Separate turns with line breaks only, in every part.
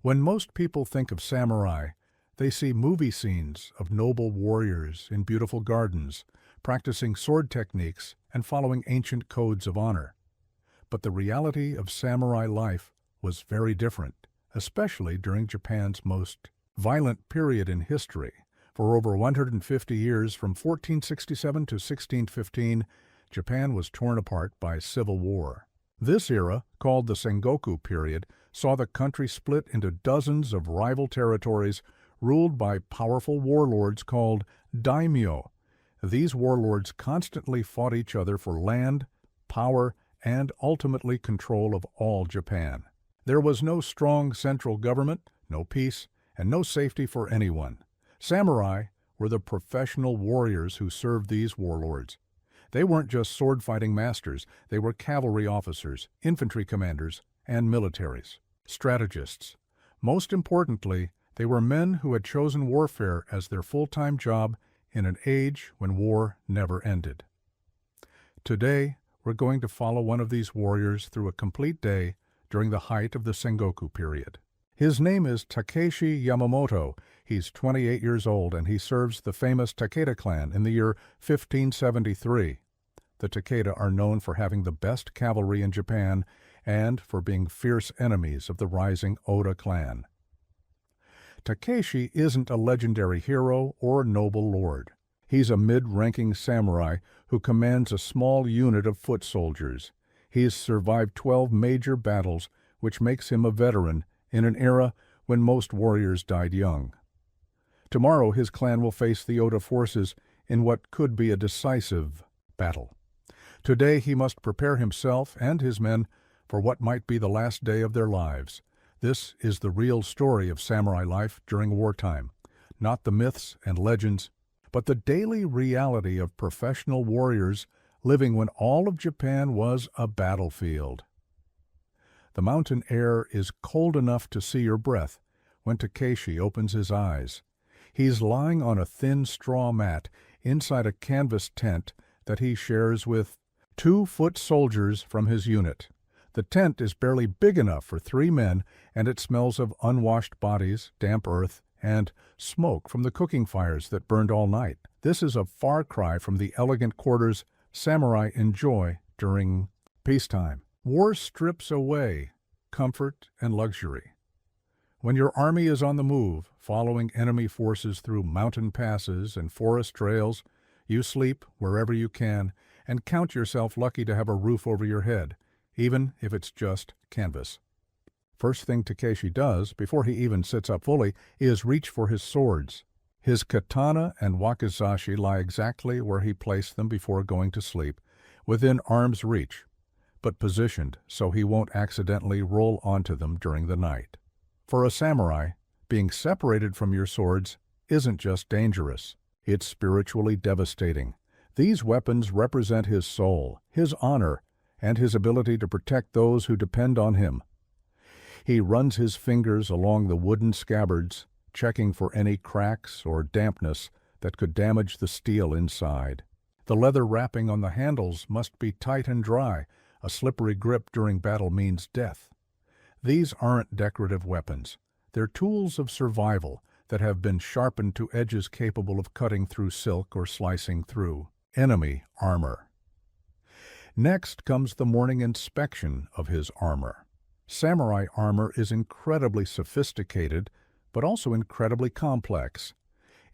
When most people think of samurai, they see movie scenes of noble warriors in beautiful gardens, practicing sword techniques and following ancient codes of honor. But the reality of samurai life was very different, especially during Japan's most violent period in history. For over 150 years, from 1467 to 1615, Japan was torn apart by civil war. This era, called the Sengoku period, saw the country split into dozens of rival territories ruled by powerful warlords called daimyo. These warlords constantly fought each other for land, power, and ultimately control of all Japan. There was no strong central government, no peace, and no safety for anyone. Samurai were the professional warriors who served these warlords. They weren't just sword-fighting masters, they were cavalry officers, infantry commanders, and militaries, strategists. Most importantly, they were men who had chosen warfare as their full-time job in an age when war never ended. Today, we're going to follow one of these warriors through a complete day during the height of the Sengoku period. His name is Takeshi Yamamoto. He's 28 years old and he serves the famous Takeda clan in the year 1573. The Takeda are known for having the best cavalry in Japan and for being fierce enemies of the rising Oda clan. Takeshi isn't a legendary hero or noble lord. He's a mid-ranking samurai who commands a small unit of foot soldiers. He's survived 12 major battles, which makes him a veteran in an era when most warriors died young. Tomorrow his clan will face the Oda forces in what could be a decisive battle. Today he must prepare himself and his men for what might be the last day of their lives. This is the real story of samurai life during wartime, not the myths and legends, but the daily reality of professional warriors living when all of Japan was a battlefield. The mountain air is cold enough to see your breath when Takeshi opens his eyes. He's lying on a thin straw mat inside a canvas tent that he shares with 2 foot soldiers from his unit. The tent is barely big enough for 3 men, and it smells of unwashed bodies, damp earth, and smoke from the cooking fires that burned all night. This is a far cry from the elegant quarters samurai enjoy during peacetime. War strips away comfort and luxury. When your army is on the move, following enemy forces through mountain passes and forest trails, you sleep wherever you can and count yourself lucky to have a roof over your head, even if it's just canvas. First thing Takeshi does, before he even sits up fully, is reach for his swords. His katana and wakizashi lie exactly where he placed them before going to sleep, within arm's reach, but positioned so he won't accidentally roll onto them during the night. For a samurai, being separated from your swords isn't just dangerous, it's spiritually devastating. These weapons represent his soul, his honor, and his ability to protect those who depend on him. He runs his fingers along the wooden scabbards, checking for any cracks or dampness that could damage the steel inside. The leather wrapping on the handles must be tight and dry. A slippery grip during battle means death. These aren't decorative weapons. They're tools of survival that have been sharpened to edges capable of cutting through silk or slicing through enemy armor. Next comes the morning inspection of his armor. Samurai armor is incredibly sophisticated, but also incredibly complex.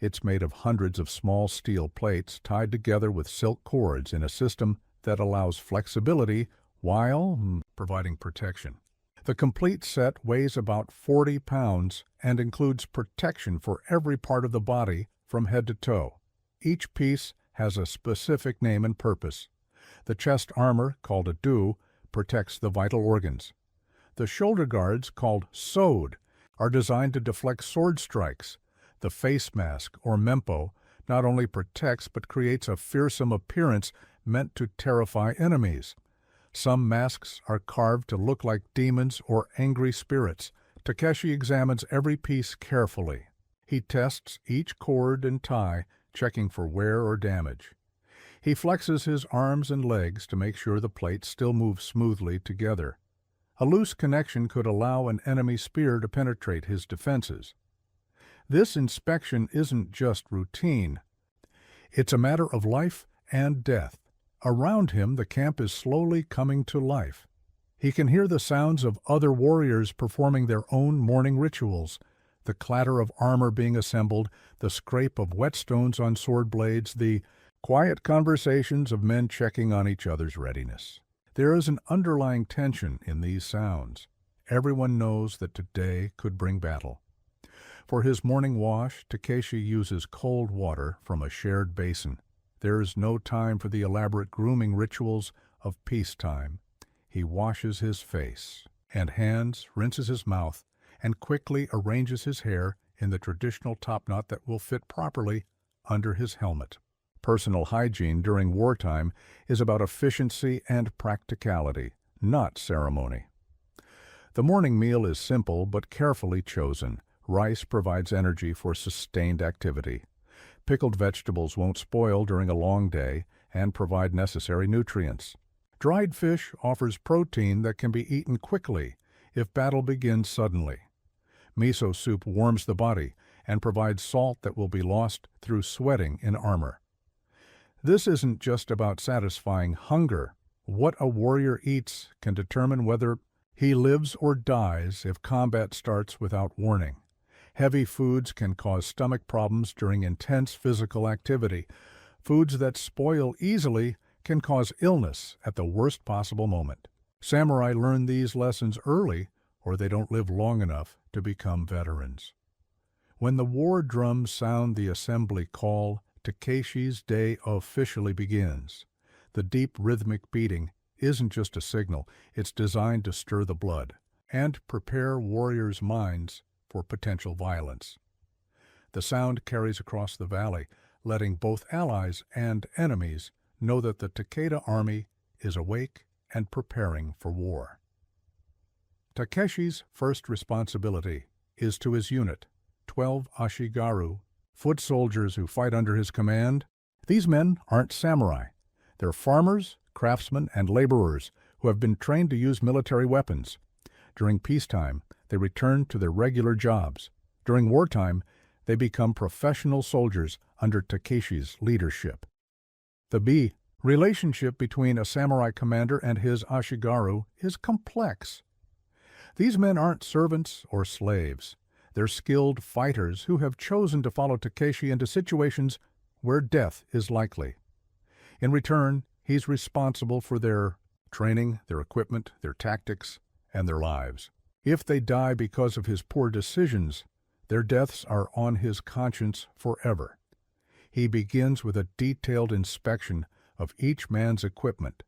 It's made of hundreds of small steel plates tied together with silk cords in a system that allows flexibility while providing protection. The complete set weighs about 40 pounds and includes protection for every part of the body from head to toe. Each piece has a specific name and purpose. The chest armor, called a do, protects the vital organs. The shoulder guards, called sword, are designed to deflect sword strikes. The face mask, or mempo, not only protects but creates a fearsome appearance meant to terrify enemies. Some masks are carved to look like demons or angry spirits. Takeshi examines every piece carefully. He tests each cord and tie, checking for wear or damage. He flexes his arms and legs to make sure the plates still move smoothly together. A loose connection could allow an enemy spear to penetrate his defenses. This inspection isn't just routine. It's a matter of life and death. Around him, the camp is slowly coming to life. He can hear the sounds of other warriors performing their own morning rituals, the clatter of armor being assembled, the scrape of whetstones on sword blades, the quiet conversations of men checking on each other's readiness. There is an underlying tension in these sounds. Everyone knows that today could bring battle. For his morning wash, Takeshi uses cold water from a shared basin. There is no time for the elaborate grooming rituals of peacetime. He washes his face and hands, rinses his mouth, and quickly arranges his hair in the traditional topknot that will fit properly under his helmet. Personal hygiene during wartime is about efficiency and practicality, not ceremony. The morning meal is simple but carefully chosen. Rice provides energy for sustained activity. Pickled vegetables won't spoil during a long day and provide necessary nutrients. Dried fish offers protein that can be eaten quickly if battle begins suddenly. Miso soup warms the body and provides salt that will be lost through sweating in armor. This isn't just about satisfying hunger. What a warrior eats can determine whether he lives or dies if combat starts without warning. Heavy foods can cause stomach problems during intense physical activity. Foods that spoil easily can cause illness at the worst possible moment. Samurai learn these lessons early, or they don't live long enough to become veterans. When the war drums sound the assembly call, Takeshi's day officially begins. The deep rhythmic beating isn't just a signal, it's designed to stir the blood and prepare warriors' minds for potential violence. The sound carries across the valley, letting both allies and enemies know that the Takeda army is awake and preparing for war. Takeshi's first responsibility is to his unit, 12 Ashigaru, foot soldiers who fight under his command. These men aren't samurai. They're farmers, craftsmen, and laborers who have been trained to use military weapons. During peacetime, they return to their regular jobs. During wartime, they become professional soldiers under Takeshi's leadership. The relationship between a samurai commander and his Ashigaru is complex. These men aren't servants or slaves. They're skilled fighters who have chosen to follow Takeshi into situations where death is likely. In return, he's responsible for their training, their equipment, their tactics, and their lives. If they die because of his poor decisions, their deaths are on his conscience forever. He begins with a detailed inspection of each man's equipment.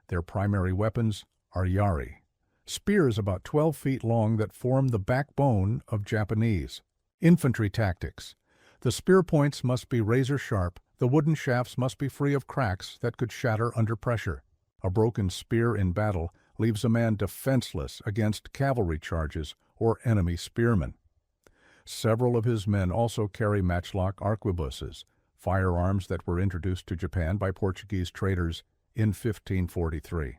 Their primary weapons are yari, spears about 12 feet long that form the backbone of Japanese. Infantry tactics. The spear points must be razor sharp, the wooden shafts must be free of cracks that could shatter under pressure. A broken spear in battle leaves a man defenseless against cavalry charges or enemy spearmen. Several of his men also carry matchlock arquebuses, firearms that were introduced to Japan by Portuguese traders in 1543.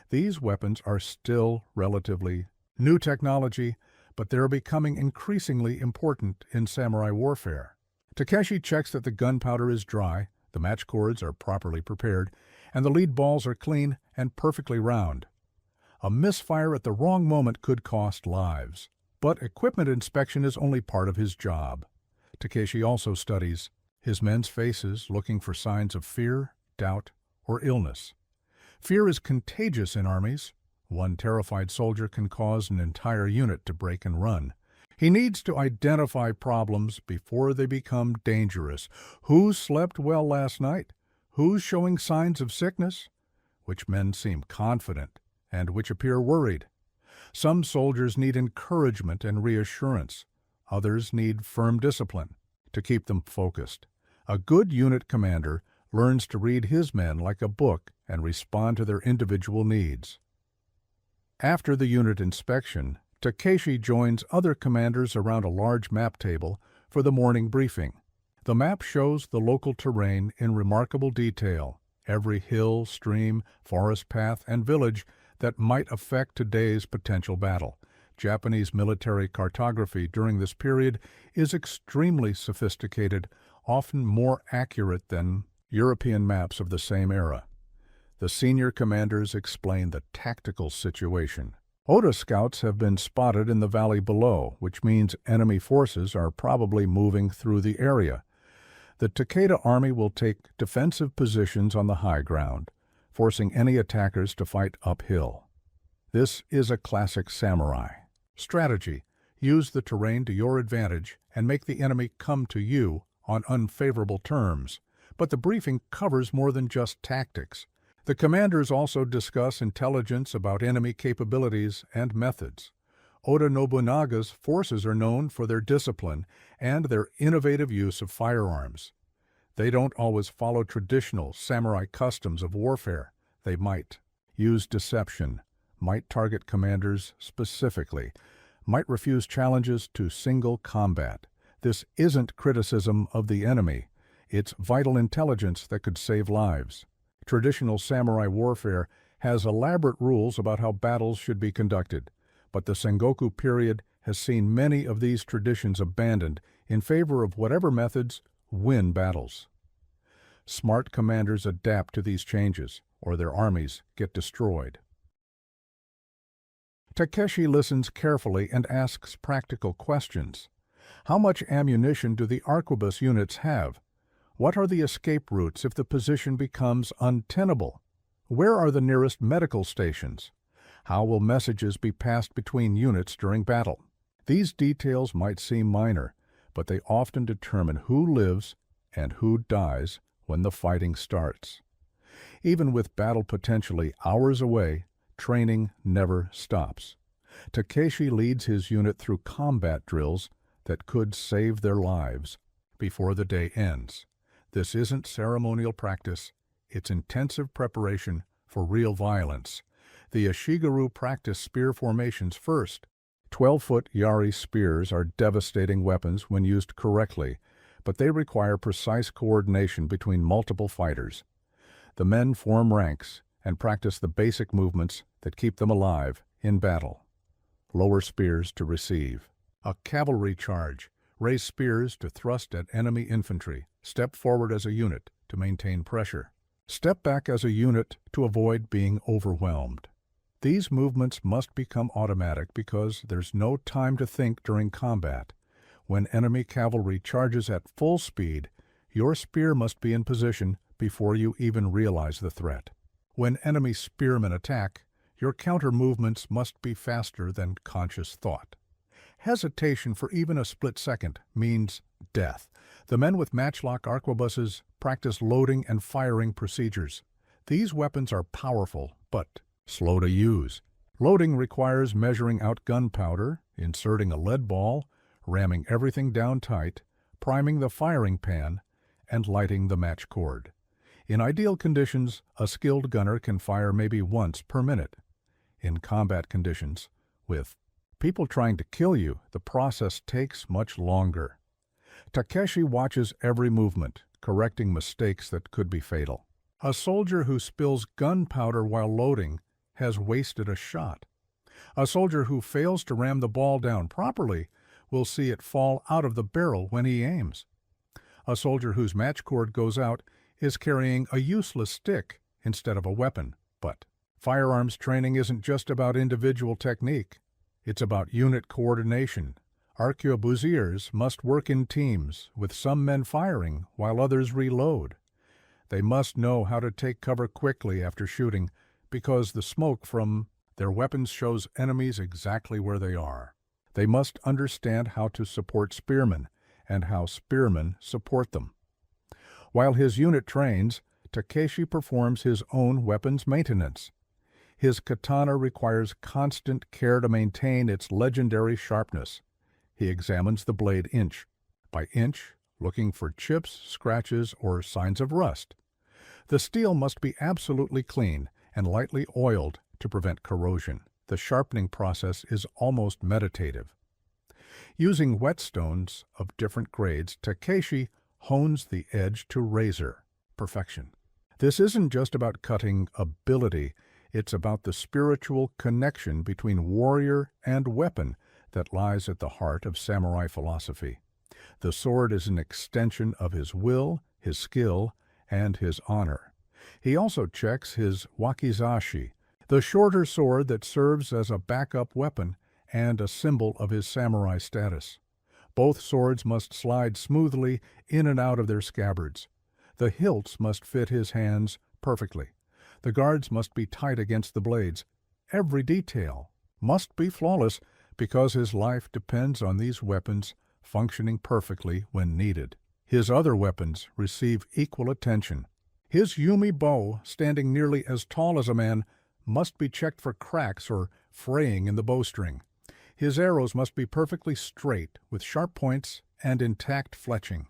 These weapons are still relatively new technology, but they're becoming increasingly important in samurai warfare. Takeshi checks that the gunpowder is dry, the match cords are properly prepared, and the lead balls are clean and perfectly round. A misfire at the wrong moment could cost lives, but equipment inspection is only part of his job. Takeshi also studies his men's faces, looking for signs of fear, doubt, or illness. Fear is contagious in armies. One terrified soldier can cause an entire unit to break and run. He needs to identify problems before they become dangerous. Who slept well last night? Who's showing signs of sickness? Which men seem confident and which appear worried? Some soldiers need encouragement and reassurance. Others need firm discipline to keep them focused. A good unit commander learns to read his men like a book and respond to their individual needs. After the unit inspection, Takeshi joins other commanders around a large map table for the morning briefing. The map shows the local terrain in remarkable detail. Every hill, stream, forest path, and village that might affect today's potential battle. Japanese military cartography during this period is extremely sophisticated, often more accurate than European maps of the same era. The senior commanders explain the tactical situation. Oda scouts have been spotted in the valley below, which means enemy forces are probably moving through the area. The Takeda army will take defensive positions on the high ground, forcing any attackers to fight uphill. This is a classic samurai strategy. Use the terrain to your advantage and make the enemy come to you on unfavorable terms. But the briefing covers more than just tactics. The commanders also discuss intelligence about enemy capabilities and methods. Oda Nobunaga's forces are known for their discipline and their innovative use of firearms. They don't always follow traditional samurai customs of warfare. They might use deception, might target commanders specifically, might refuse challenges to single combat. This isn't criticism of the enemy. It's vital intelligence that could save lives. Traditional samurai warfare has elaborate rules about how battles should be conducted, but the Sengoku period has seen many of these traditions abandoned in favor of whatever methods win battles. Smart commanders adapt to these changes, or their armies get destroyed. Takeshi listens carefully and asks practical questions. How much ammunition do the arquebus units have? What are the escape routes if the position becomes untenable? Where are the nearest medical stations? How will messages be passed between units during battle? These details might seem minor, but they often determine who lives and who dies when the fighting starts. Even with battle potentially hours away, training never stops. Takeshi leads his unit through combat drills that could save their lives before the day ends. This isn't ceremonial practice, it's intensive preparation for real violence. The Ashigaru practice spear formations first. 12-foot Yari spears are devastating weapons when used correctly, but they require precise coordination between multiple fighters. The men form ranks and practice the basic movements that keep them alive in battle. Lower spears to receive. A cavalry charge. Raise spears to thrust at enemy infantry. Step forward as a unit to maintain pressure. Step back as a unit to avoid being overwhelmed. These movements must become automatic because there's no time to think during combat. When enemy cavalry charges at full speed, your spear must be in position before you even realize the threat. When enemy spearmen attack, your counter movements must be faster than conscious thought. Hesitation for even a split second means death. The men with matchlock arquebuses practice loading and firing procedures. These weapons are powerful, but slow to use. Loading requires measuring out gunpowder, inserting a lead ball, ramming everything down tight, priming the firing pan, and lighting the match cord. In ideal conditions, a skilled gunner can fire maybe once per minute. In combat conditions, with people trying to kill you, the process takes much longer. Takeshi watches every movement, correcting mistakes that could be fatal. A soldier who spills gunpowder while loading has wasted a shot. A soldier who fails to ram the ball down properly will see it fall out of the barrel when he aims. A soldier whose match cord goes out is carrying a useless stick instead of a weapon. But firearms training isn't just about individual technique. It's about unit coordination. Arquebusiers must work in teams, with some men firing while others reload. They must know how to take cover quickly after shooting because the smoke from their weapons shows enemies exactly where they are. They must understand how to support spearmen and how spearmen support them. While his unit trains, Takeshi performs his own weapons maintenance. His katana requires constant care to maintain its legendary sharpness. He examines the blade inch by inch, looking for chips, scratches, or signs of rust. The steel must be absolutely clean and lightly oiled to prevent corrosion. The sharpening process is almost meditative. Using whetstones of different grades, Takeshi hones the edge to razor perfection. This isn't just about cutting ability, It's about the spiritual connection between warrior and weapon that lies at the heart of samurai philosophy. The sword is an extension of his will, his skill, and his honor. He also checks his wakizashi, the shorter sword that serves as a backup weapon and a symbol of his samurai status. Both swords must slide smoothly in and out of their scabbards. The hilts must fit his hands perfectly. The guards must be tight against the blades. Every detail must be flawless because his life depends on these weapons functioning perfectly when needed. His other weapons receive equal attention. His Yumi bow, standing nearly as tall as a man, must be checked for cracks or fraying in the bowstring. His arrows must be perfectly straight, with sharp points and intact fletching.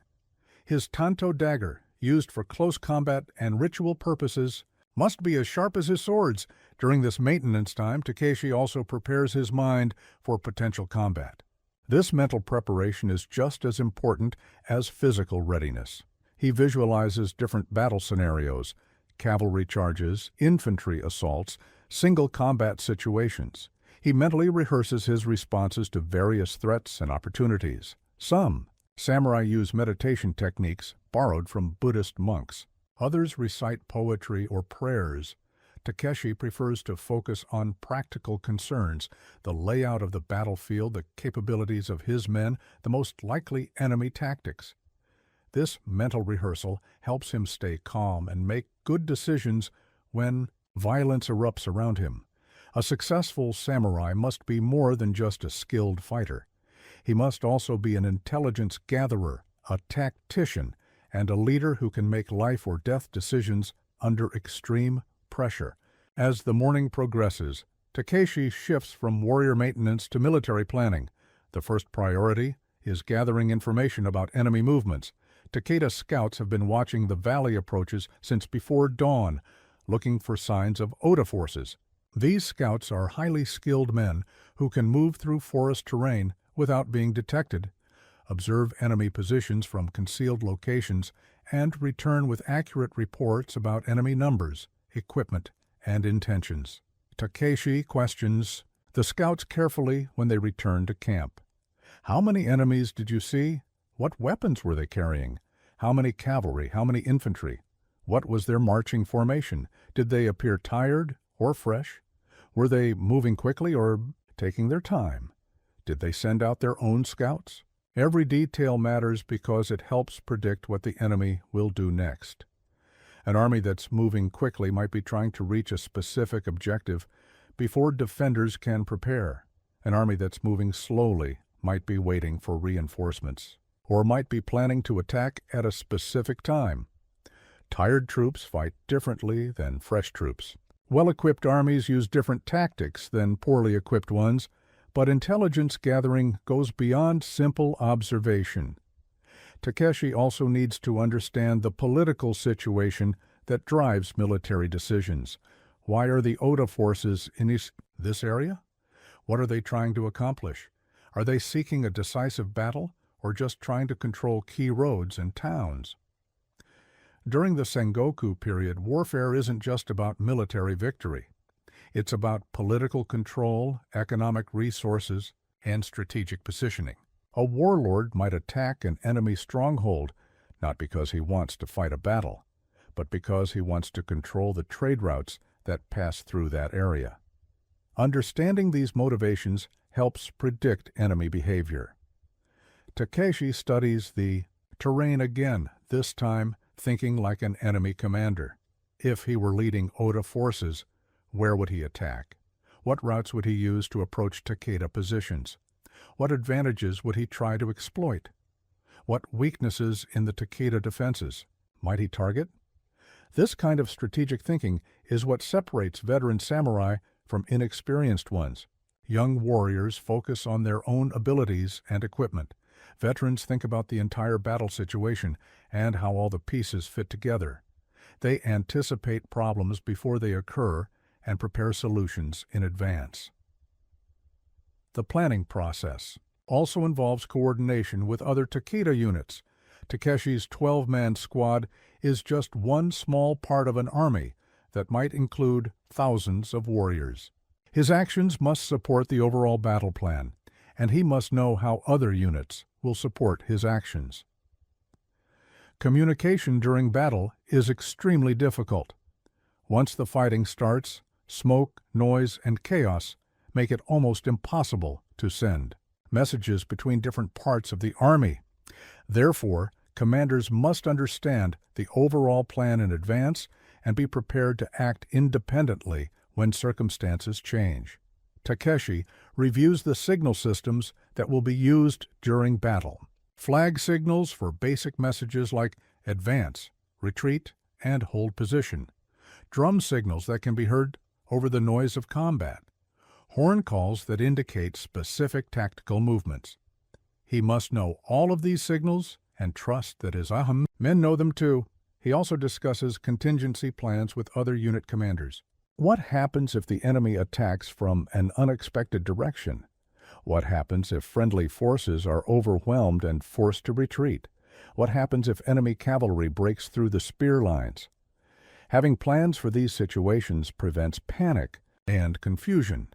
His tanto dagger, used for close combat and ritual purposes, must be as sharp as his swords. During this maintenance time, Takeshi also prepares his mind for potential combat. This mental preparation is just as important as physical readiness. He visualizes different battle scenarios, cavalry charges, infantry assaults, single combat situations. He mentally rehearses his responses to various threats and opportunities. Some samurai use meditation techniques borrowed from Buddhist monks. Others recite poetry or prayers. Takeshi prefers to focus on practical concerns, the layout of the battlefield, the capabilities of his men, the most likely enemy tactics. This mental rehearsal helps him stay calm and make good decisions when violence erupts around him. A successful samurai must be more than just a skilled fighter. He must also be an intelligence gatherer, a tactician, and a leader who can make life or death decisions under extreme pressure. As the morning progresses, Takeshi shifts from warrior maintenance to military planning. The first priority is gathering information about enemy movements. Takeda scouts have been watching the valley approaches since before dawn, looking for signs of Oda forces. These scouts are highly skilled men who can move through forest terrain without being detected, observe enemy positions from concealed locations, and return with accurate reports about enemy numbers, equipment, and intentions. Takeshi questions the scouts carefully when they return to camp. How many enemies did you see? What weapons were they carrying? How many cavalry? How many infantry? What was their marching formation? Did they appear tired or fresh? Were they moving quickly or taking their time? Did they send out their own scouts? Every detail matters because it helps predict what the enemy will do next. An army that's moving quickly might be trying to reach a specific objective before defenders can prepare. An army that's moving slowly might be waiting for reinforcements, or might be planning to attack at a specific time. Tired troops fight differently than fresh troops. Well-equipped armies use different tactics than poorly equipped ones, but intelligence gathering goes beyond simple observation. Takeshi also needs to understand the political situation that drives military decisions. Why are the Oda forces in this area? What are they trying to accomplish? Are they seeking a decisive battle or just trying to control key roads and towns? During the Sengoku period, warfare isn't just about military victory. It's about political control, economic resources, and strategic positioning. A warlord might attack an enemy stronghold, not because he wants to fight a battle, but because he wants to control the trade routes that pass through that area. Understanding these motivations helps predict enemy behavior. Takeshi studies the terrain again, this time thinking like an enemy commander. If he were leading Oda forces, where would he attack? What routes would he use to approach Takeda positions? What advantages would he try to exploit? What weaknesses in the Takeda defenses might he target? This kind of strategic thinking is what separates veteran samurai from inexperienced ones. Young warriors focus on their own abilities and equipment. Veterans think about the entire battle situation and how all the pieces fit together. They anticipate problems before they occur and prepare solutions in advance. The planning process also involves coordination with other Takeda units. Takeshi's 12-man squad is just one small part of an army that might include thousands of warriors. His actions must support the overall battle plan, and he must know how other units will support his actions. Communication during battle is extremely difficult. Once the fighting starts, smoke, noise, and chaos make it almost impossible to send messages between different parts of the army. Therefore, commanders must understand the overall plan in advance and be prepared to act independently when circumstances change. Takeshi reviews the signal systems that will be used during battle. Flag signals for basic messages like advance, retreat, and hold position. Drum signals that can be heard over the noise of combat. Horn calls that indicate specific tactical movements. He must know all of these signals and trust that his men know them too. He also discusses contingency plans with other unit commanders. What happens if the enemy attacks from an unexpected direction? What happens if friendly forces are overwhelmed and forced to retreat? What happens if enemy cavalry breaks through the spear lines? Having plans for these situations prevents panic and confusion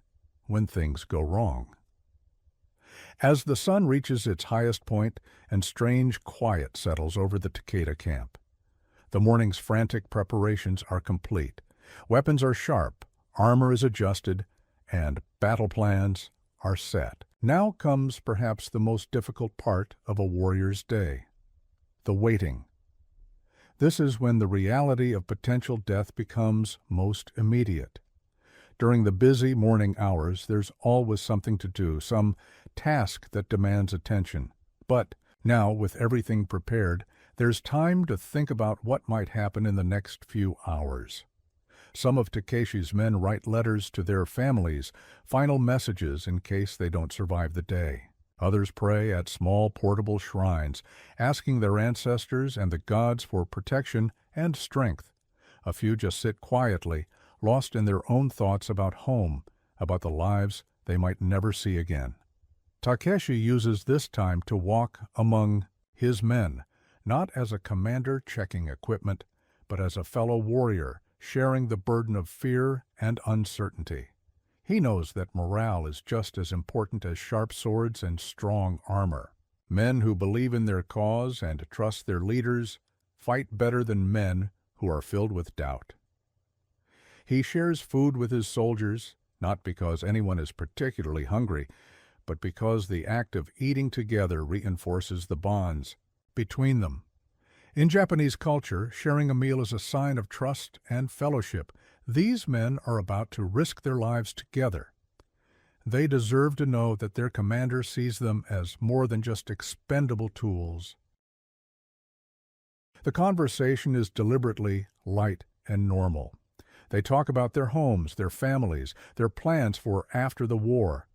when things go wrong. As the sun reaches its highest point and strange quiet settles over the Takeda camp, the morning's frantic preparations are complete. Weapons are sharp, armor is adjusted, and battle plans are set. Now comes perhaps the most difficult part of a warrior's day, the waiting. This is when the reality of potential death becomes most immediate. During the busy morning hours, there's always something to do, some task that demands attention. But now, with everything prepared, there's time to think about what might happen in the next few hours. Some of Takeshi's men write letters to their families, final messages in case they don't survive the day. Others pray at small portable shrines, asking their ancestors and the gods for protection and strength. A few just sit quietly, lost in their own thoughts about home, about the lives they might never see again. Takeshi uses this time to walk among his men, not as a commander checking equipment, but as a fellow warrior, sharing the burden of fear and uncertainty. He knows that morale is just as important as sharp swords and strong armor. Men who believe in their cause and trust their leaders fight better than men who are filled with doubt. He shares food with his soldiers, not because anyone is particularly hungry, but because the act of eating together reinforces the bonds between them. In Japanese culture, sharing a meal is a sign of trust and fellowship. These men are about to risk their lives together. They deserve to know that their commander sees them as more than just expendable tools. The conversation is deliberately light and normal. They talk about their homes, their families, their plans for after the war.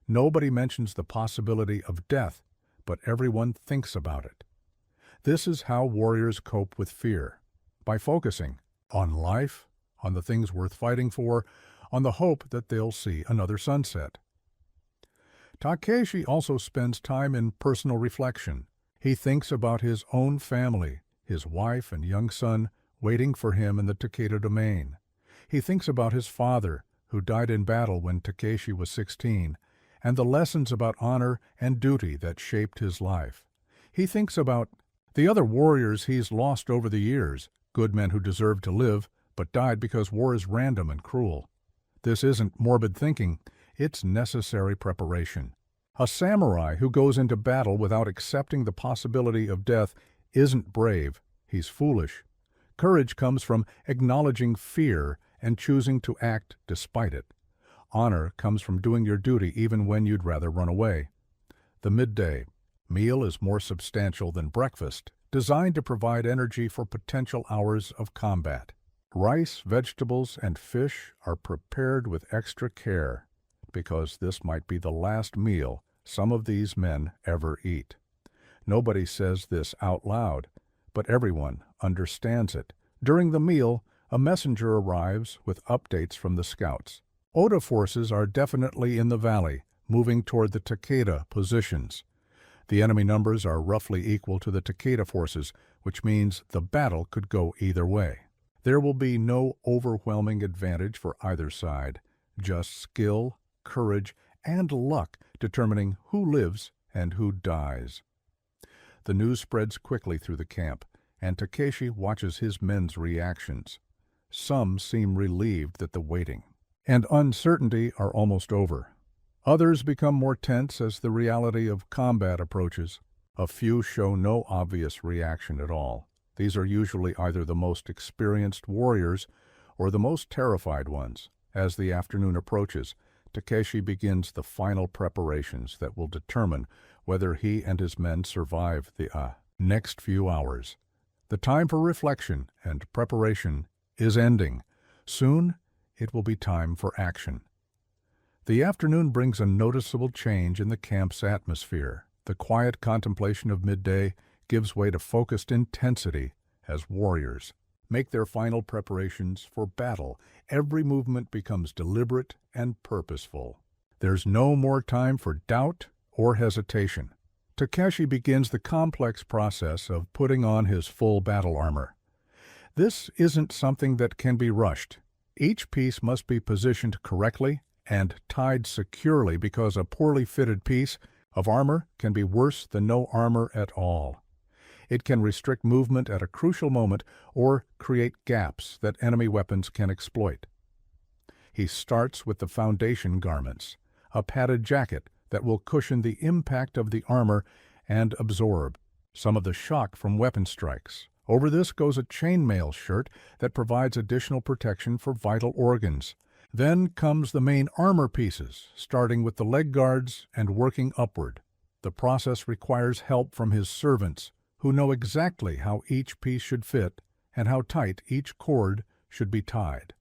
Nobody mentions the possibility of death, but everyone thinks about it. This is how warriors cope with fear, by focusing on life, on the things worth fighting for, on the hope that they'll see another sunset. Takeshi also spends time in personal reflection. He thinks about his own family, his wife and young son waiting for him in the Takeda domain. He thinks about his father, who died in battle when Takeshi was 16, and the lessons about honor and duty that shaped his life. He thinks about the other warriors he's lost over the years, good men who deserved to live, but died because war is random and cruel. This isn't morbid thinking, it's necessary preparation. A samurai who goes into battle without accepting the possibility of death isn't brave, he's foolish. Courage comes from acknowledging fear and choosing to act despite it. Honor comes from doing your duty even when you'd rather run away. The midday meal is more substantial than breakfast, designed to provide energy for potential hours of combat. Rice, vegetables, and fish are prepared with extra care because this might be the last meal some of these men ever eat. Nobody says this out loud, but everyone understands it. During the meal, a messenger arrives with updates from the scouts. Oda forces are definitely in the valley, moving toward the Takeda positions. The enemy numbers are roughly equal to the Takeda forces, which means the battle could go either way. There will be no overwhelming advantage for either side, just skill, courage, and luck determining who lives and who dies. The news spreads quickly through the camp, and Takeshi watches his men's reactions. Some seem relieved that the waiting and uncertainty are almost over. Others become more tense as the reality of combat approaches. A few show no obvious reaction at all. These are usually either the most experienced warriors or the most terrified ones. As the afternoon approaches, Takeshi begins the final preparations that will determine whether he and his men survive the next few hours. The time for reflection and preparation is ending. Soon, it will be time for action. The afternoon brings a noticeable change in the camp's atmosphere. The quiet contemplation of midday gives way to focused intensity as warriors make their final preparations for battle. Every movement becomes deliberate and purposeful. There's no more time for doubt or hesitation. Takeshi begins the complex process of putting on his full battle armor. This isn't something that can be rushed. Each piece must be positioned correctly and tied securely, because a poorly fitted piece of armor can be worse than no armor at all. It can restrict movement at a crucial moment or create gaps that enemy weapons can exploit. He starts with the foundation garments, a padded jacket that will cushion the impact of the armor and absorb some of the shock from weapon strikes. Over this goes a chainmail shirt that provides additional protection for vital organs. Then comes the main armor pieces, starting with the leg guards and working upward. The process requires help from his servants, who know exactly how each piece should fit and how tight each cord should be tied.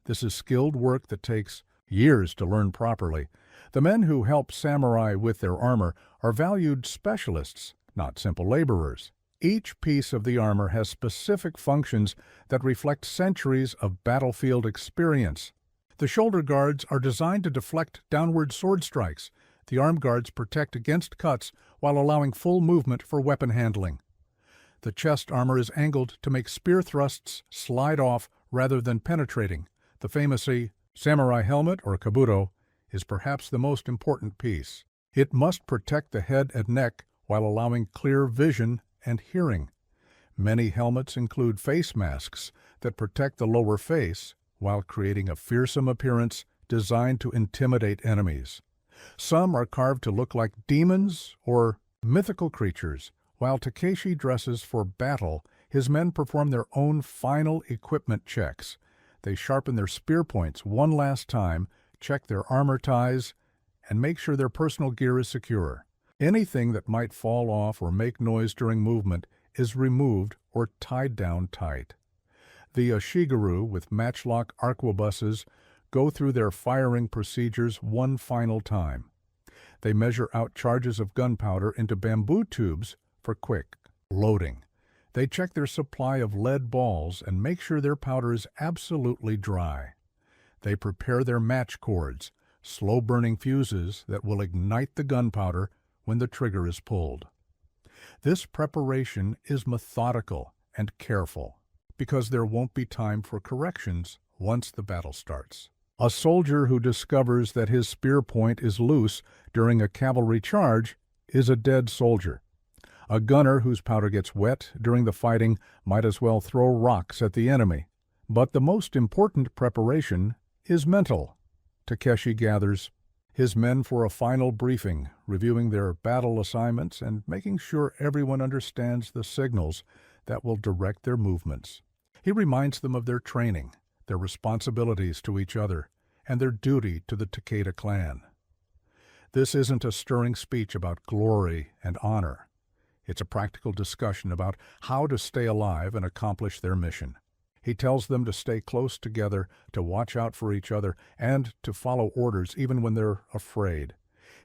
This is skilled work that takes years to learn properly. The men who help samurai with their armor are valued specialists, not simple laborers. Each piece of the armor has specific functions that reflect centuries of battlefield experience. The shoulder guards are designed to deflect downward sword strikes. The arm guards protect against cuts while allowing full movement for weapon handling. The chest armor is angled to make spear thrusts slide off rather than penetrating. The famous samurai helmet, or kabuto, is perhaps the most important piece. It must protect the head and neck while allowing clear vision and hearing. Many helmets include face masks that protect the lower face while creating a fearsome appearance designed to intimidate enemies. Some are carved to look like demons or mythical creatures. While Takeshi dresses for battle, his men perform their own final equipment checks. They sharpen their spear points one last time, check their armor ties, and make sure their personal gear is secure. Anything that might fall off or make noise during movement is removed or tied down tight. The Ashigaru with matchlock arquebuses go through their firing procedures one final time. They measure out charges of gunpowder into bamboo tubes for quick loading. They check their supply of lead balls and make sure their powder is absolutely dry. They prepare their match cords, slow-burning fuses that will ignite the gunpowder when the trigger is pulled. This preparation is methodical and careful, because there won't be time for corrections once the battle starts. A soldier who discovers that his spear point is loose during a cavalry charge is a dead soldier. A gunner whose powder gets wet during the fighting might as well throw rocks at the enemy. But the most important preparation is mental. Takeshi gathers his men for a final briefing, reviewing their battle assignments and making sure everyone understands the signals that will direct their movements. He reminds them of their training, their responsibilities to each other, and their duty to the Takeda clan. This isn't a stirring speech about glory and honor. It's a practical discussion about how to stay alive and accomplish their mission. He tells them to stay close together, to watch out for each other, and to follow orders even when they're afraid.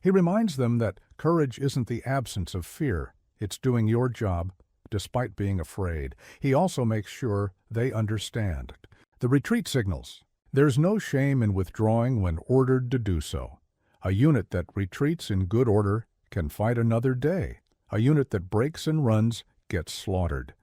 He reminds them that courage isn't the absence of fear. It's doing your job despite being afraid. He also makes sure they understand. The retreat signals. There's no shame in withdrawing when ordered to do so. A unit that retreats in good order can fight another day. A unit that breaks and runs gets slaughtered.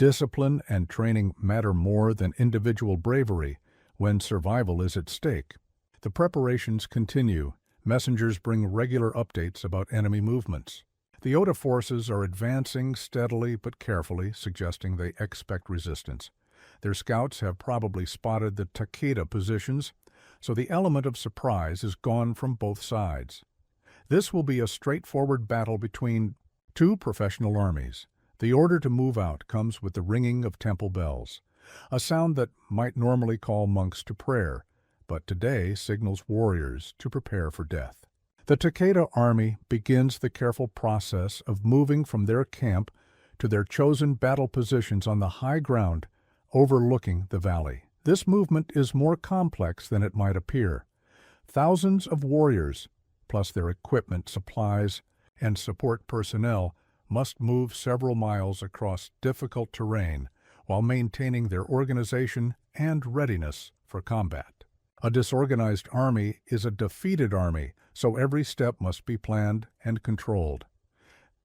Discipline and training matter more than individual bravery when survival is at stake. The preparations continue. Messengers bring regular updates about enemy movements. The Oda forces are advancing steadily but carefully, suggesting they expect resistance. Their scouts have probably spotted the Takeda positions, so the element of surprise is gone from both sides. This will be a straightforward battle between two professional armies. The order to move out comes with the ringing of temple bells, a sound that might normally call monks to prayer, but today signals warriors to prepare for death. The Takeda army begins the careful process of moving from their camp to their chosen battle positions on the high ground overlooking the valley. This movement is more complex than it might appear. Thousands of warriors, plus their equipment, supplies, and support personnel, must move several miles across difficult terrain while maintaining their organization and readiness for combat. A disorganized army is a defeated army, so every step must be planned and controlled.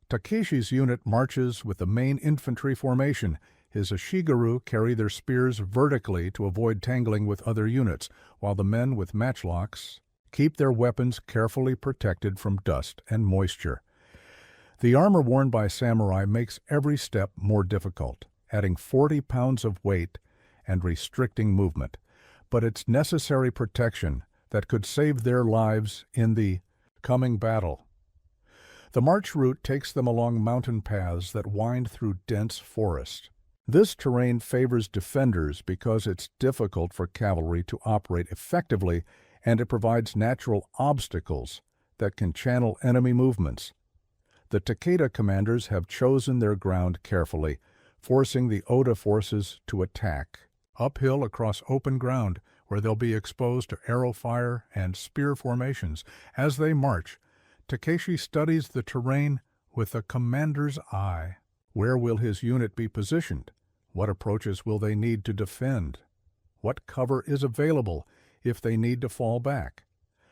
Takeshi's unit marches with the main infantry formation. His Ashigaru carry their spears vertically to avoid tangling with other units, while the men with matchlocks keep their weapons carefully protected from dust and moisture. The armor worn by samurai makes every step more difficult, adding 40 pounds of weight and restricting movement. But it's necessary protection that could save their lives in the coming battle. The march route takes them along mountain paths that wind through dense forest. This terrain favors defenders because it's difficult for cavalry to operate effectively, and it provides natural obstacles that can channel enemy movements. The Takeda commanders have chosen their ground carefully, forcing the Oda forces to attack uphill across open ground where they'll be exposed to arrow fire and spear formations. As they march, Takeshi studies the terrain with a commander's eye. Where will his unit be positioned? What approaches will they need to defend? What cover is available if they need to fall back?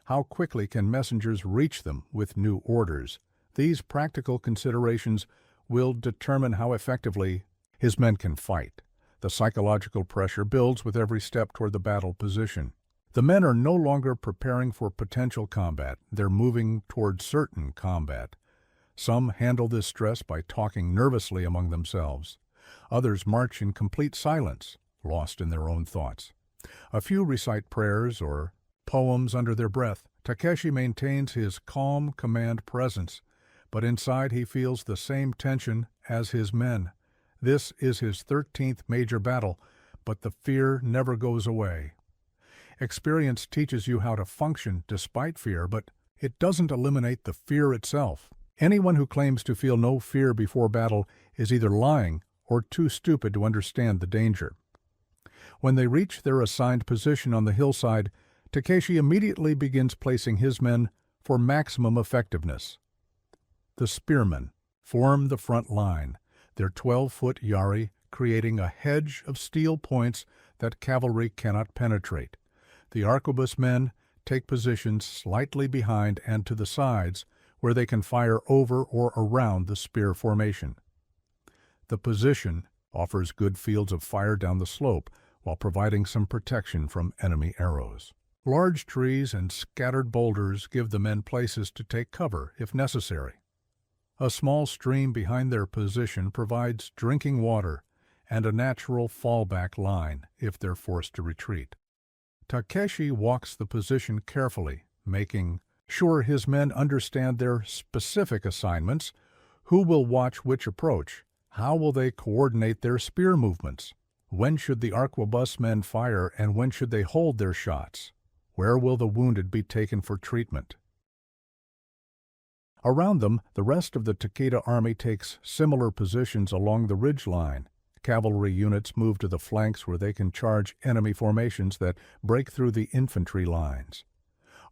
How quickly can messengers reach them with new orders? These practical considerations will determine how effectively his men can fight. The psychological pressure builds with every step toward the battle position. The men are no longer preparing for potential combat. They're moving toward certain combat. Some handle this stress by talking nervously among themselves. Others march in complete silence, lost in their own thoughts. A few recite prayers or poems under their breath. Takeshi maintains his calm command presence, but inside he feels the same tension as his men. This is his 13th major battle, but the fear never goes away. Experience teaches you how to function despite fear, but it doesn't eliminate the fear itself. Anyone who claims to feel no fear before battle is either lying or too stupid to understand the danger. When they reach their assigned position on the hillside, Takeshi immediately begins placing his men for maximum effectiveness. The spearmen form the front line, their 12-foot yari creating a hedge of steel points that cavalry cannot penetrate. The arquebus men take positions slightly behind and to the sides, where they can fire over or around the spear formation. The position offers good fields of fire down the slope, while providing some protection from enemy arrows. Large trees and scattered boulders give the men places to take cover if necessary. A small stream behind their position provides drinking water and a natural fallback line if they're forced to retreat. Takeshi walks the position carefully, making sure his men understand their specific assignments. Who will watch which approach? How will they coordinate their spear movements? When should the arquebus men fire and when should they hold their shots? Where will the wounded be taken for treatment? Around them, the rest of the Takeda army takes similar positions along the ridge line. Cavalry units move to the flanks where they can charge enemy formations that break through the infantry lines.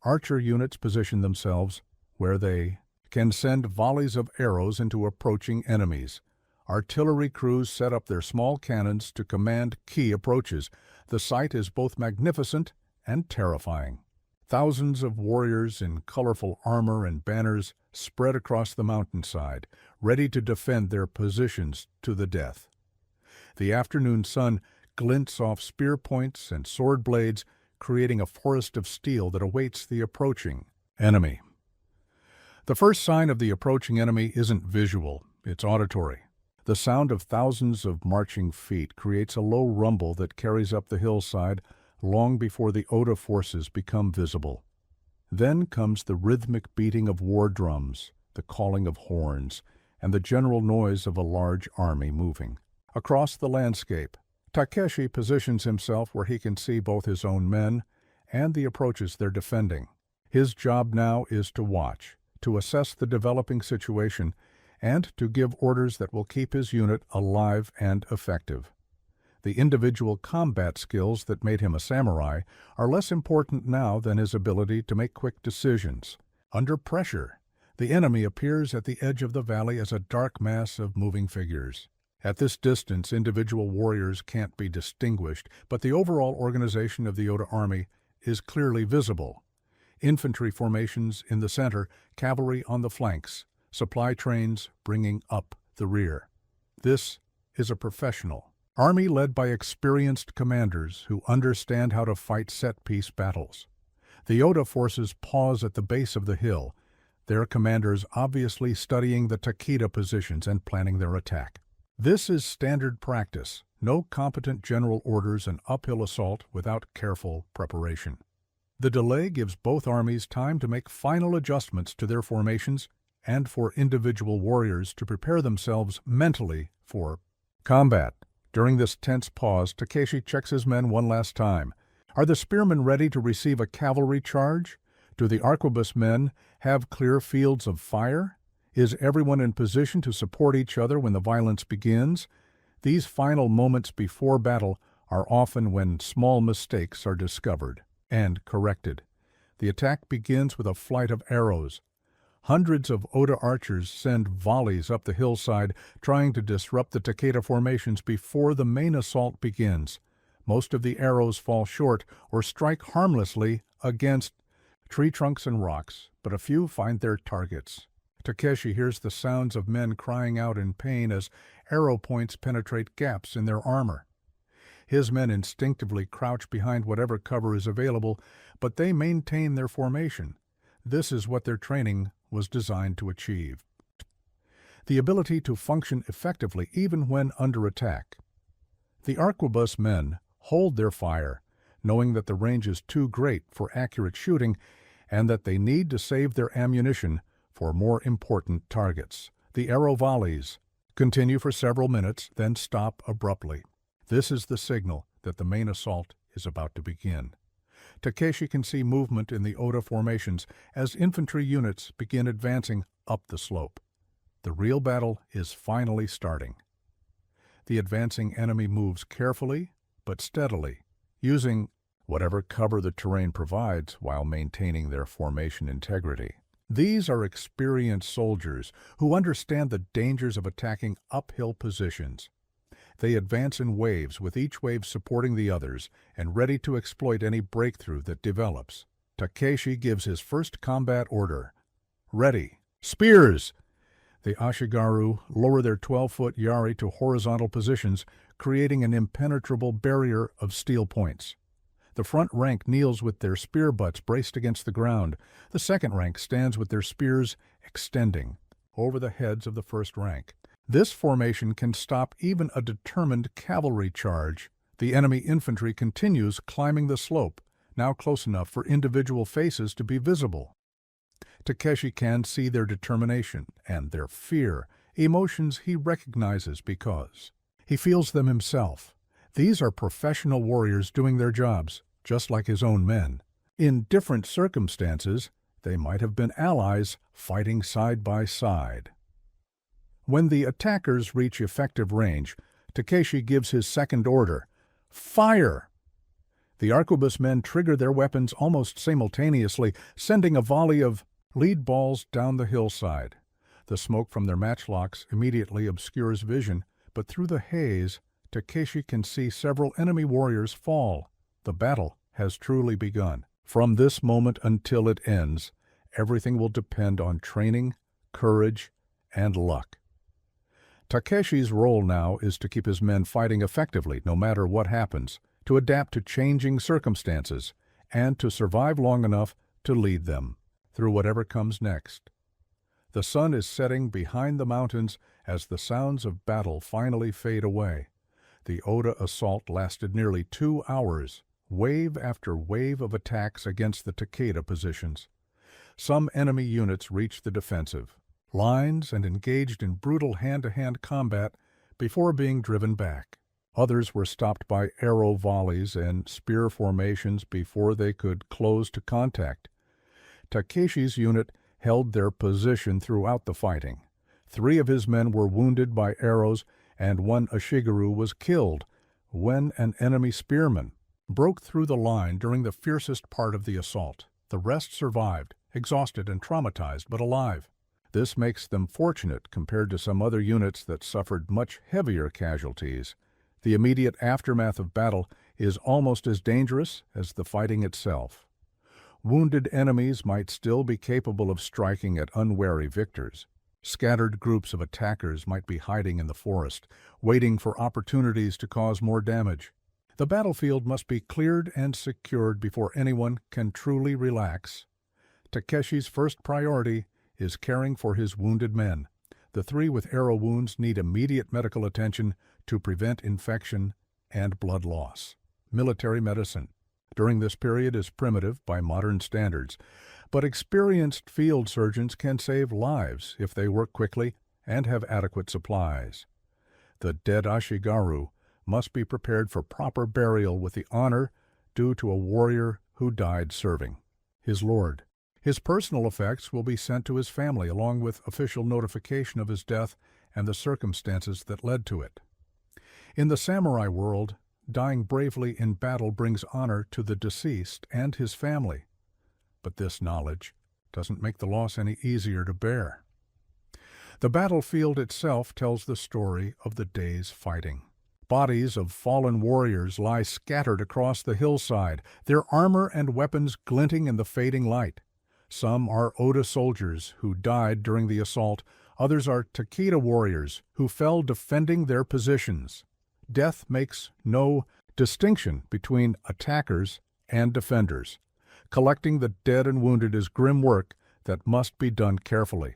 Archer units position themselves where they can send volleys of arrows into approaching enemies. Artillery crews set up their small cannons to command key approaches. The sight is both magnificent and terrifying. Thousands of warriors in colorful armor and banners spread across the mountainside, ready to defend their positions to the death. The afternoon sun glints off spear points and sword blades, creating a forest of steel that awaits the approaching enemy. The first sign of the approaching enemy isn't visual, it's auditory. The sound of thousands of marching feet creates a low rumble that carries up the hillside long before the Oda forces become visible. Then comes the rhythmic beating of war drums, the calling of horns, and the general noise of a large army moving. Across the landscape, Takeshi positions himself where he can see both his own men and the approaches they're defending. His job now is to watch, to assess the developing situation, and to give orders that will keep his unit alive and effective. The individual combat skills that made him a samurai are less important now than his ability to make quick decisions. Under pressure, the enemy appears at the edge of the valley as a dark mass of moving figures. At this distance, individual warriors can't be distinguished, but the overall organization of the Oda army is clearly visible. Infantry formations in the center, cavalry on the flanks, supply trains bringing up the rear. This is a professional army led by experienced commanders who understand how to fight set-piece battles. The Oda forces pause at the base of the hill, their commanders obviously studying the Takeda positions and planning their attack. This is standard practice, no competent general orders an uphill assault without careful preparation. The delay gives both armies time to make final adjustments to their formations and for individual warriors to prepare themselves mentally for combat. During this tense pause, Takeshi checks his men one last time. Are the spearmen ready to receive a cavalry charge? Do the arquebus men have clear fields of fire? Is everyone in position to support each other when the violence begins? These final moments before battle are often when small mistakes are discovered and corrected. The attack begins with a flight of arrows. Hundreds of Oda archers send volleys up the hillside, trying to disrupt the Takeda formations before the main assault begins. Most of the arrows fall short or strike harmlessly against tree trunks and rocks, but a few find their targets. Takeshi hears the sounds of men crying out in pain as arrow points penetrate gaps in their armor. His men instinctively crouch behind whatever cover is available, but they maintain their formation. This is what their training was designed to achieve. The ability to function effectively even when under attack. The arquebus men hold their fire, knowing that the range is too great for accurate shooting and that they need to save their ammunition for more important targets. The arrow volleys continue for several minutes, then stop abruptly. This is the signal that the main assault is about to begin. Takeshi can see movement in the Oda formations as infantry units begin advancing up the slope. The real battle is finally starting. The advancing enemy moves carefully but steadily, using whatever cover the terrain provides while maintaining their formation integrity. These are experienced soldiers who understand the dangers of attacking uphill positions. They advance in waves, with each wave supporting the others and ready to exploit any breakthrough that develops. Takeshi gives his first combat order. Ready. Spears! The Ashigaru lower their 12-foot yari to horizontal positions, creating an impenetrable barrier of steel points. The front rank kneels with their spear butts braced against the ground. The second rank stands with their spears extending over the heads of the first rank. This formation can stop even a determined cavalry charge. The enemy infantry continues climbing the slope, now close enough for individual faces to be visible. Takeshi can see their determination and their fear, emotions he recognizes because he feels them himself. These are professional warriors doing their jobs, just like his own men. In different circumstances, they might have been allies fighting side by side. When the attackers reach effective range, Takeshi gives his second order. Fire! The arquebus men trigger their weapons almost simultaneously, sending a volley of lead balls down the hillside. The smoke from their matchlocks immediately obscures vision, but through the haze, Takeshi can see several enemy warriors fall. The battle has truly begun. From this moment until it ends, everything will depend on training, courage, and luck. Takeshi's role now is to keep his men fighting effectively no matter what happens, to adapt to changing circumstances, and to survive long enough to lead them through whatever comes next. The sun is setting behind the mountains as the sounds of battle finally fade away. The Oda assault lasted nearly 2 hours, wave after wave of attacks against the Takeda positions. Some enemy units reached the defensive lines and engaged in brutal hand-to-hand combat before being driven back. Others were stopped by arrow volleys and spear formations before they could close to contact. Takeshi's unit held their position throughout the fighting. 3 of his men were wounded by arrows, and 1 Ashigaru was killed when an enemy spearman broke through the line during the fiercest part of the assault. The rest survived, exhausted and traumatized, but alive. This makes them fortunate compared to some other units that suffered much heavier casualties. The immediate aftermath of battle is almost as dangerous as the fighting itself. Wounded enemies might still be capable of striking at unwary victors. Scattered groups of attackers might be hiding in the forest, waiting for opportunities to cause more damage. The battlefield must be cleared and secured before anyone can truly relax. Takeshi's first priority is caring for his wounded men. The 3 with arrow wounds need immediate medical attention to prevent infection and blood loss. Military medicine during this period is primitive by modern standards, but experienced field surgeons can save lives if they work quickly and have adequate supplies. The dead Ashigaru must be prepared for proper burial with the honor due to a warrior who died serving his lord. His personal effects will be sent to his family along with official notification of his death and the circumstances that led to it. In the samurai world, dying bravely in battle brings honor to the deceased and his family, but this knowledge doesn't make the loss any easier to bear. The battlefield itself tells the story of the day's fighting. Bodies of fallen warriors lie scattered across the hillside, their armor and weapons glinting in the fading light. Some are Oda soldiers who died during the assault, others are Takeda warriors who fell defending their positions. Death makes no distinction between attackers and defenders. Collecting the dead and wounded is grim work that must be done carefully.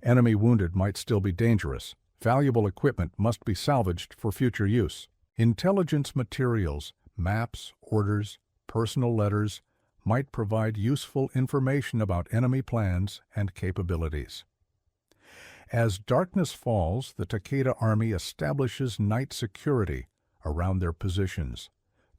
Enemy wounded might still be dangerous. Valuable equipment must be salvaged for future use. Intelligence materials, maps, orders, personal letters might provide useful information about enemy plans and capabilities. As darkness falls, the Takeda army establishes night security around their positions.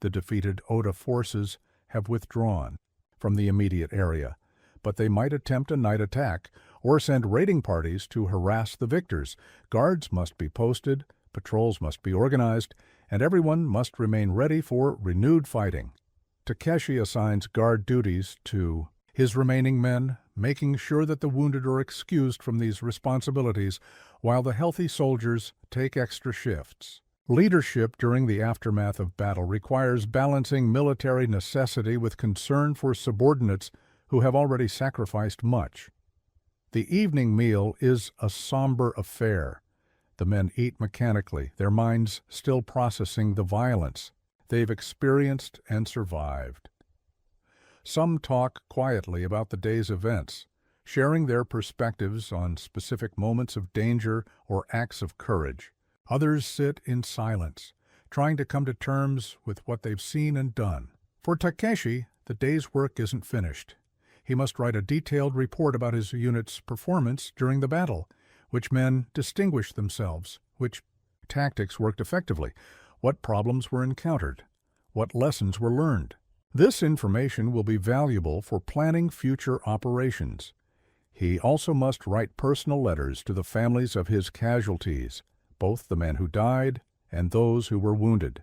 The defeated Oda forces have withdrawn from the immediate area, but they might attempt a night attack or send raiding parties to harass the victors. Guards must be posted, patrols must be organized, and everyone must remain ready for renewed fighting. Takeshi assigns guard duties to his remaining men, making sure that the wounded are excused from these responsibilities while the healthy soldiers take extra shifts. Leadership during the aftermath of battle requires balancing military necessity with concern for subordinates who have already sacrificed much. The evening meal is a somber affair. The men eat mechanically, their minds still processing the violence they've experienced and survived. Some talk quietly about the day's events, sharing their perspectives on specific moments of danger or acts of courage. Others sit in silence, trying to come to terms with what they've seen and done. For Takeshi, the day's work isn't finished. He must write a detailed report about his unit's performance during the battle, which men distinguished themselves, which tactics worked effectively, what problems were encountered, what lessons were learned. This information will be valuable for planning future operations. He also must write personal letters to the families of his casualties, both the men who died and those who were wounded.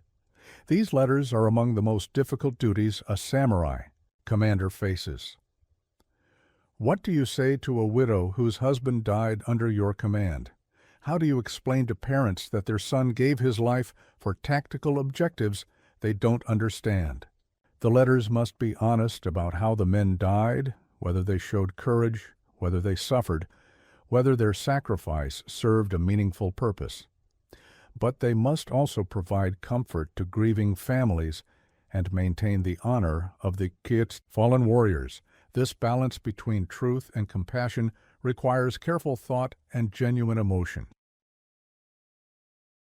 These letters are among the most difficult duties a samurai commander faces. What do you say to a widow whose husband died under your command? How do you explain to parents that their son gave his life for tactical objectives they don't understand? The letters must be honest about how the men died, whether they showed courage, whether they suffered, whether their sacrifice served a meaningful purpose. But they must also provide comfort to grieving families and maintain the honor of the Kiet's fallen warriors. This balance between truth and compassion requires careful thought and genuine emotion.